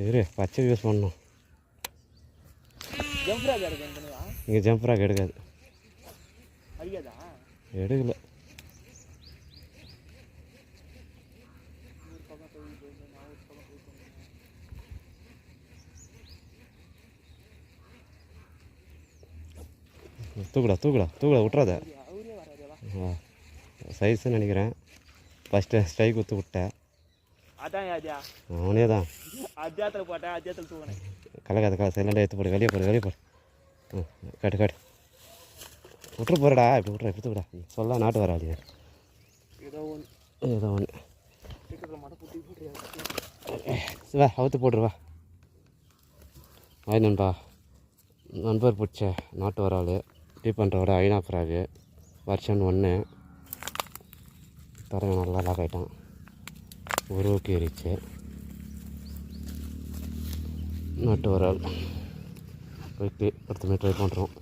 இரு பச்சை யூஸ் பண்ணணும். இங்கே ஜம்ப் ராக் எடுக்காது. எடுக்கல. தூக்கடா விட்றாத. சைஸ்ன்னு நினைக்கிறேன். ஃபஸ்ட்டு ஸ்ட்ரைக் ஊற்று விட்டேன். அவனே தான் கலக்காத சைலண்டாக எடுத்து போடு. வெளியே போடு. காட்டு விட்டுரு போகிறடா. இப்படி விட்றா. இப்படி தூக்கடா. சொல்ல நாட்டு வராது. ஏதோ ஒன்று வா அவுத்து போட்டுருவா. ஆய் நண்பர் பிடிச்ச நாட்டு வரால் டீப் பண்ணுறவோட ஐநா ஃப்ராகு வருஷன் 1 தரங்க நல்லா லாக் ஆகிட்டான். உருவுக்கு ஏறிச்சு நாட்டு வரால். போய்ட்டு 10 மீட்டர் ட்ரை பண்ணுறோம்.